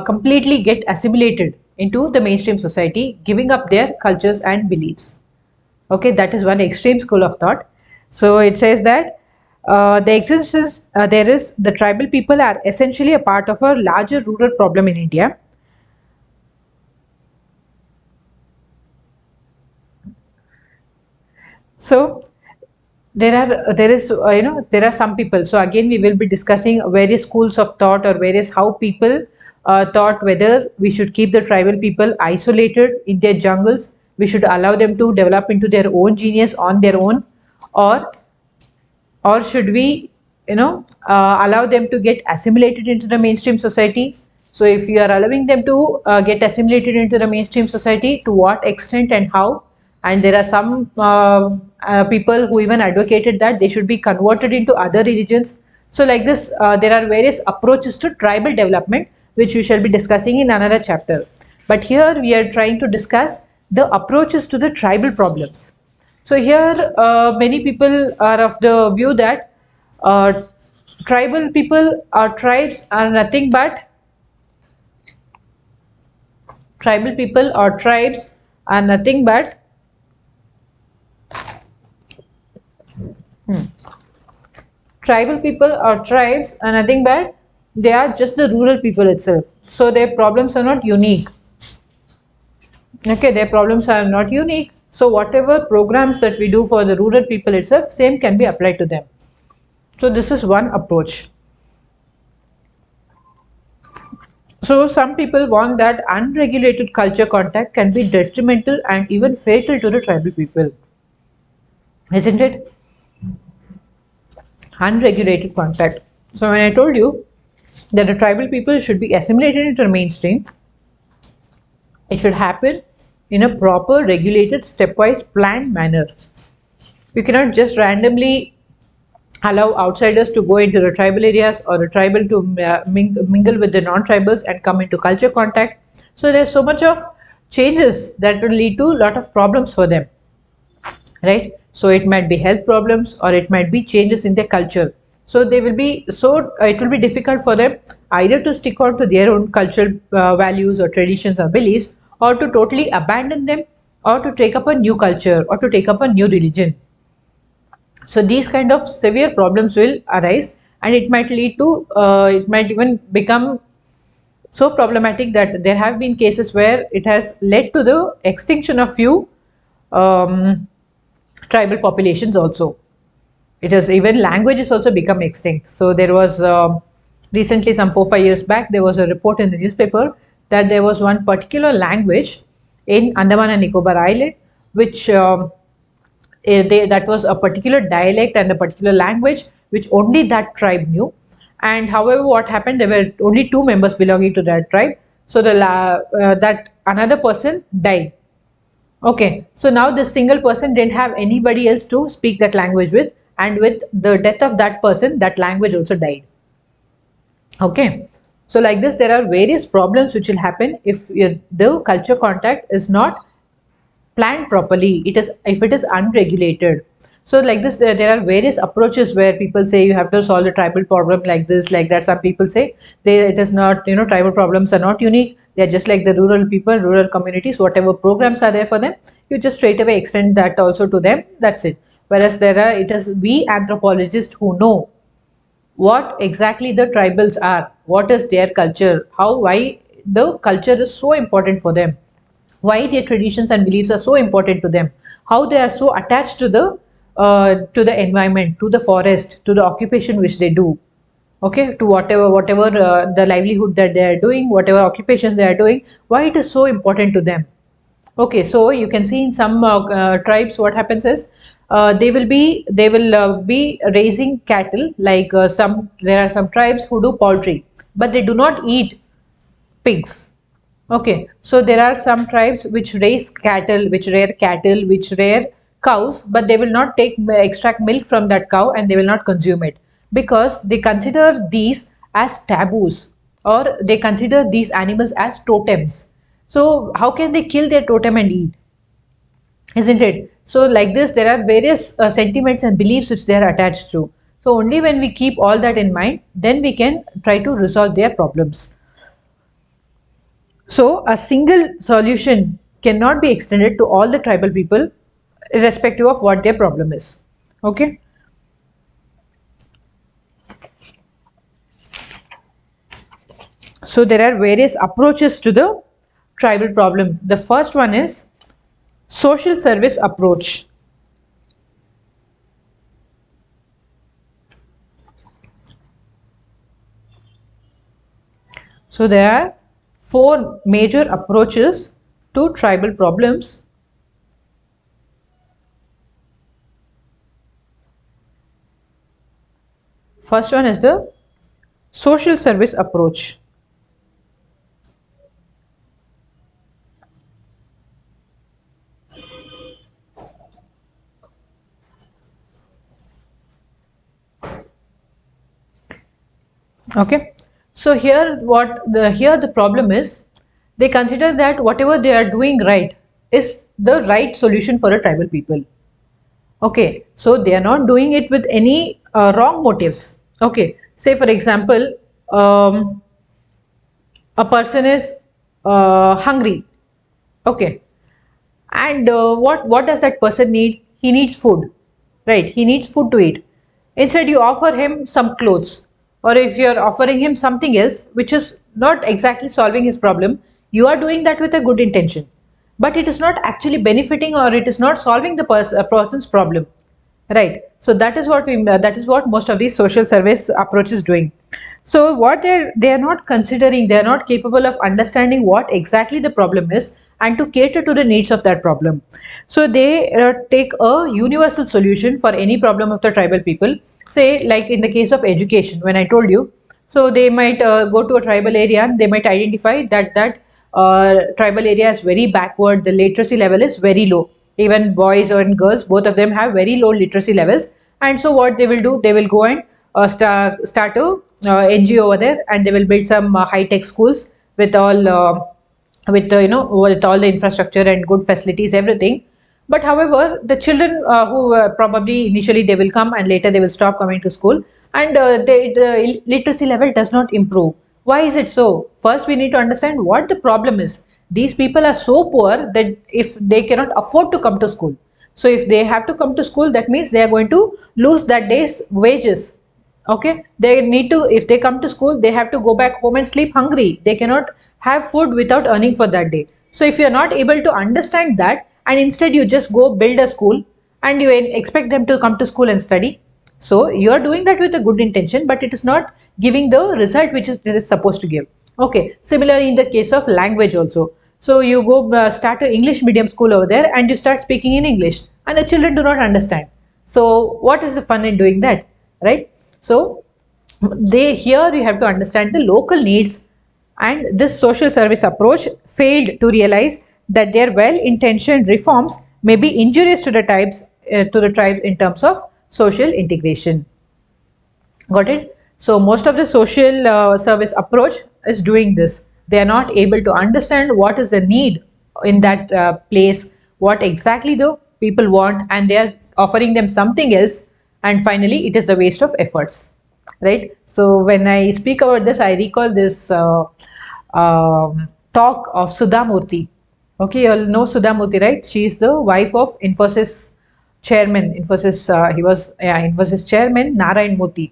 S1: completely get assimilated into the mainstream society, giving up their cultures and beliefs. Okay, that is one extreme school of thought. So it says that the existence there is the tribal people are essentially a part of a larger rural problem in India. So there are some people. So again we will be discussing various schools of thought, or various how people thought whether we should keep the tribal people isolated in their jungles, we should allow them to develop into their own genius on their own, or should we allow them to get assimilated into the mainstream society. So if you are allowing them to get assimilated into the mainstream society, to what extent and how, and there are some people who even advocated that they should be converted into other religions. So like this, there are various approaches to tribal development, which we shall be discussing in another chapter. But here we are trying to discuss the approaches to the tribal problems. So here, many people are of the view that uh, tribal people or tribes are nothing but tribal people or tribes are nothing but tribal people or tribes are nothing but they are just the rural people itself. So their problems are not unique. Okay, their problems are not unique. So whatever programs that we do for the rural people itself, same can be applied to them. So this is one approach. So some people want that unregulated culture contact can be detrimental and even fatal to the tribal people. Isn't it? Unregulated contact. So when I told you that the tribal people should be assimilated into the mainstream, it should happen in a proper, regulated, stepwise, planned manner. You cannot just randomly allow outsiders to go into the tribal areas or the tribal to mingle with the non-tribals and come into culture contact. So there's so much of changes that will lead to a lot of problems for them, right? So it might be health problems or it might be changes in their culture. So they will be it will be difficult for them either to stick on to their own cultural values or traditions or beliefs, or to totally abandon them, or to take up a new culture or to take up a new religion. So these kind of severe problems will arise, and it might lead to it might even become so problematic that there have been cases where it has led to the extinction of few um, tribal populations also. It has even languages also become extinct. So there was recently, some 4 5 years back, there was a report in the newspaper that there was one particular language in Andaman and Nicobar Island, which that was a particular dialect and a particular language which only that tribe knew. And however, what happened, there were only two members belonging to that tribe. So that another person died. Okay, so now this single person didn't have anybody else to speak that language with, and with the death of that person, that language also died. Okay, so like this, there are various problems which will happen if the culture contact is not planned properly. It is if it is unregulated. So like this, there are various approaches where people say you have to solve the tribal problem like this, like that. Some people say it is not, tribal problems are not unique. They are just like the rural people, rural communities. Whatever programs are there for them, you just straight away extend that also to them. That's it. Whereas it is we anthropologists who know what exactly the tribals are, what is their culture, why the culture is so important for them, why their traditions and beliefs are so important to them, how they are so attached to the environment, to the forest, to the occupation which they do. Okay, to whatever the livelihood that they are doing, whatever occupations they are doing, why it is so important to them. Okay, so you can see in some tribes what happens is they will be raising cattle, like some there are some tribes who do poultry, but they do not eat pigs. Okay, so there are some tribes which raise cattle, which rear cows, but they will not extract milk from that cow, and they will not consume it because they consider these as taboos, or they consider these animals as totems. So how can they kill their totem and eat? Isn't it? So like this, there are various sentiments and beliefs which they are attached to. So only when we keep all that in mind, then we can try to resolve their problems. So a single solution cannot be extended to all the tribal people, irrespective of what their problem is. Okay. So there are various approaches to the tribal problem. The first one is social service approach. So there are four major approaches to tribal problems. First one is the social service approach. Okay, so here the problem is, they consider that whatever they are doing right is the right solution for a tribal people. Okay, so they are not doing it with any wrong motives. Okay, say for example, um, a person is hungry. Okay, and what does that person need? He needs food, right? He needs food to eat. Instead, you offer him some clothes, or if you are offering him something else, which is not exactly solving his problem, you are doing that with a good intention, but it is not actually benefiting, or it is not solving the person's problem, right? So that is what that is what most of these social service approach is doing. So what they are not considering, they are not capable of understanding what exactly the problem is and to cater to the needs of that problem. So they take a universal solution for any problem of the tribal people. Say like in the case of education, when I told you, so they might go to a tribal area and they might identify that tribal area is very backward, the literacy level is very low. Even boys and girls, both of them have very low literacy levels. And so what they will do, they will go and start a NGO over there, and they will build some high-tech schools with all with all the infrastructure and good facilities, everything. But however, the children who probably initially they will come and later they will stop coming to school, and the literacy level does not improve. Why is it so? First, we need to understand what the problem is. These people are so poor that if they cannot afford to come to school, so if they have to come to school, that means they are going to lose that day's wages. Okay, they need to, if they come to school, they have to go back home and sleep hungry. They cannot have food without earning for that day. So if you're not able to understand that, and instead you just go build a school and you expect them to come to school and study, so you are doing that with a good intention, but it is not giving the result which it is supposed to give. Okay, similarly in the case of language also. So you go start an English medium school over there and you start speaking in English, and the children do not understand. So what is the fun in doing that, right? So they here you have to understand the local needs, and this social service approach failed to realize that their well-intentioned reforms may be injurious to the tribe in terms of social integration. Got it? So most of the social service approach is doing this. They are not able to understand what is the need in that place, what exactly the people want, and they are offering them something else. And finally, it is the waste of efforts, right? So when I speak about this, I recall this talk of Sudha Murthy. Okay, you all know Sudha Murthy, right? She is the wife of Infosys chairman. He was Infosys chairman Narayan Murthy.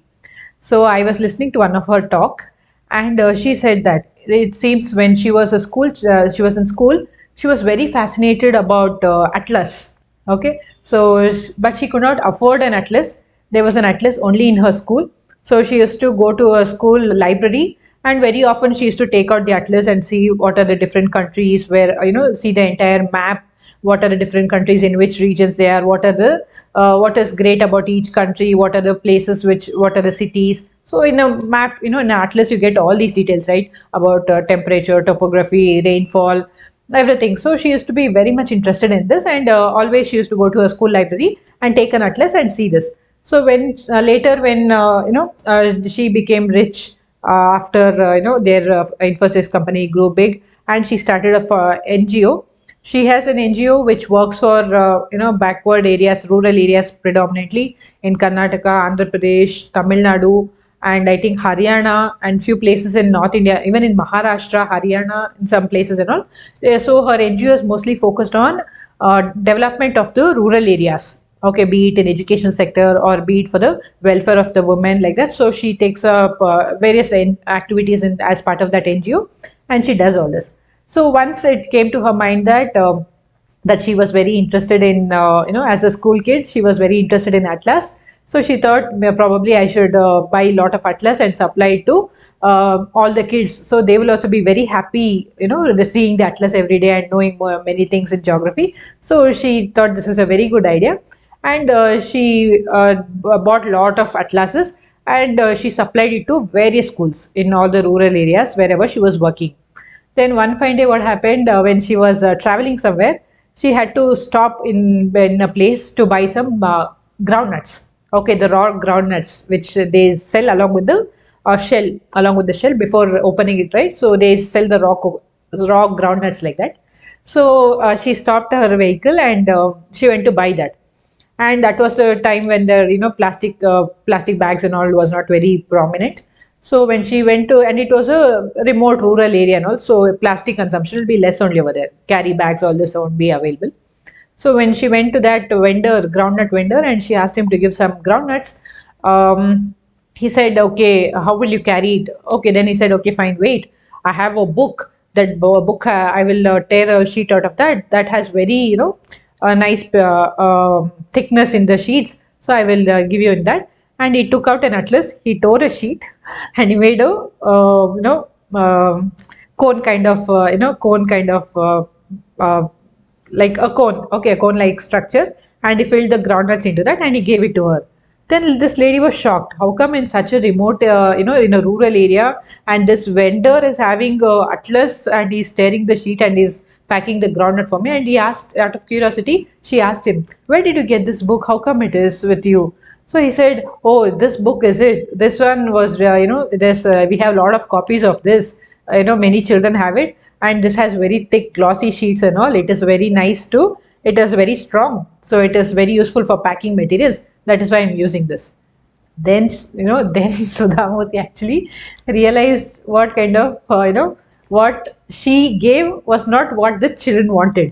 S1: So I was listening to one of her talk, and she said that it seems when she was in school, she was very fascinated about atlas. Okay, so but she could not afford an atlas. There was an atlas only in her school, so she used to go to a school library, and very often she used to take out the atlas and see what are the different countries, where see the entire map, what are the different countries, in which regions they are, what is great about each country, what are the places, what are the cities. So in a map, in an atlas, you get all these details, right, about temperature, topography, rainfall, everything. So she used to be very much interested in this, and always she used to go to a school library and take an atlas and see this. So when later when she became rich after their Infosys company grew big, and she started a NGO. She has an NGO which works for backward areas, rural areas predominantly in Karnataka, Andhra Pradesh, Tamil Nadu, and I think Haryana, and few places in North India, even in Maharashtra, Haryana, in some places and all. So her NGO is mostly focused on development of the rural areas. Okay, be it in education sector or be it for the welfare of the women, like that. So she takes up various activities as part of that NGO, and she does all this. So once it came to her mind that she was very interested in, as a school kid, she was very interested in Atlas. So she thought probably I should buy a lot of Atlas and supply it to all the kids. So they will also be very happy, seeing the Atlas every day and knowing many things in geography. So she thought this is a very good idea. And she bought a lot of atlases, and she supplied it to various schools in all the rural areas wherever she was working. Then one fine day, what happened when she was traveling somewhere, she had to stop in a place to buy some groundnuts. Okay, the raw groundnuts which they sell along with the shell along with the shell before opening it, right? So they sell the raw groundnuts like that. So she stopped her vehicle and she went to buy that. And that was a time when the plastic bags and all was not very prominent. So when she went to, and it was a remote rural area and all, so plastic consumption will be less only over there. Carry bags, all this won't be available. So when she went to that groundnut vendor, and she asked him to give some groundnuts, he said, "Okay, how will you carry it?" Okay, then he said, "Okay, fine, wait. I have a book. That book, I will tear a sheet out of that. That has very, a nice thickness in the sheets. So I will give you in that." And he took out an atlas. He tore a sheet, and he made a, cone kind of, uh, like a cone, okay, a cone like structure, and he filled the groundnuts into that and he gave it to her. Then this lady was shocked. How come in such a remote, in a rural area, and this vendor is having atlas and he's tearing the sheet and he's packing the groundnut for me? And he asked, out of curiosity, she asked him, "Where did you get this book? How come it is with you?" So he said, "Oh, this book is it. This one was, we have a lot of copies of this. Many children have it, and this has very thick, glossy sheets and all. It is very nice too. It is very strong. So it is very useful for packing materials. That is why I'm using this." Then, then Sudhamurthy actually realized what kind of, what she gave was not what the children wanted,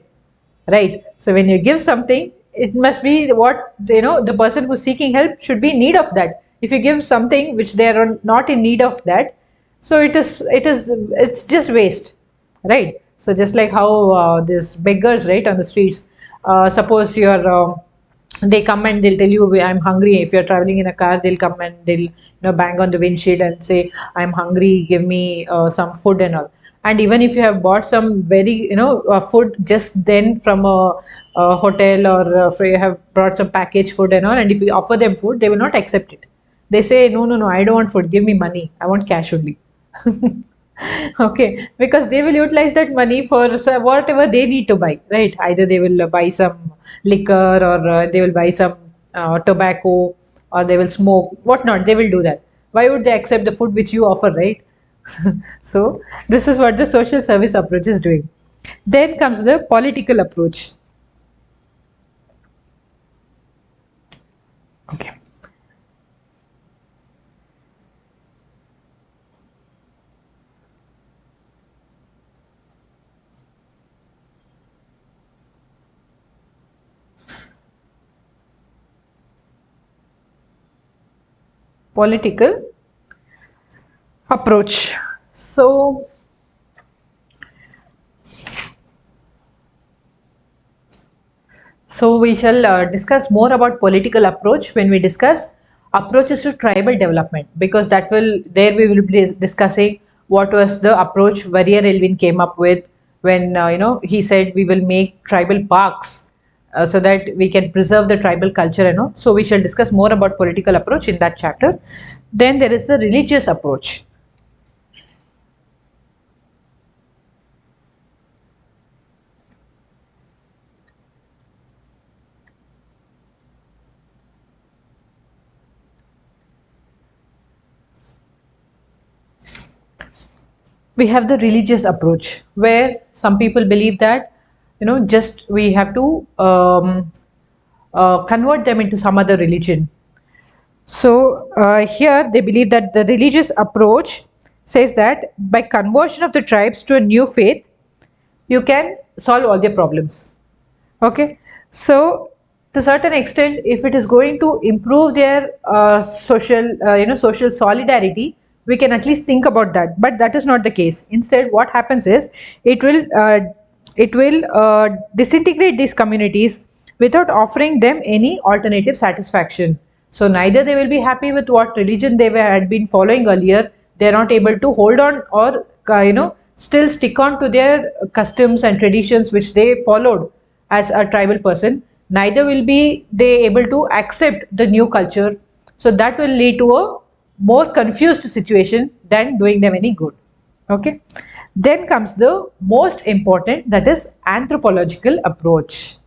S1: right? So when you give something, it must be what, the person who's seeking help should be in need of that. If you give something which they are not in need of that, so it's just waste, right? So just like how these beggars, right, on the streets, suppose you're they come and they'll tell you, "I'm hungry." If you're traveling in a car, they'll come and they'll, bang on the windshield and say, "I'm hungry, give me some food," and all. And even if you have bought some very, food just then from a hotel, or if you have brought some packaged food and all, and if you offer them food, they will not accept it. They say, "No, no, no, I don't want food, give me money, I want cash only." Okay, because they will utilize that money for whatever they need to buy, right? Either they will buy some liquor, or they will buy some tobacco, or they will smoke, whatnot. They will do that. Why would they accept the food which you offer, right? So, this is what the social service approach is doing. Then comes the political approach. Okay. Political approach. So we shall discuss more about political approach when we discuss approaches to tribal development, because that will, there we will be discussing what was the approach Warrior Elvin came up with when, he said we will make tribal parks, so that we can preserve the tribal culture and all. So we shall discuss more about political approach in that chapter. Then there is the religious approach. We have the religious approach, where some people believe that, just we have to convert them into some other religion. So here they believe that the religious approach says that by conversion of the tribes to a new faith, you can solve all their problems. Okay, so to certain extent, if it is going to improve their social solidarity, we can at least think about that. But that is not the case. Instead, what happens is, it will uh, it will disintegrate these communities without offering them any alternative satisfaction. So neither they will be happy with what religion they had been following earlier. They are not able to hold on, or still stick on to their customs and traditions which they followed as a tribal person. Neither will be they able to accept the new culture. So that will lead to a more confused situation than doing them any good. Okay. Then comes the most important, that is anthropological approach.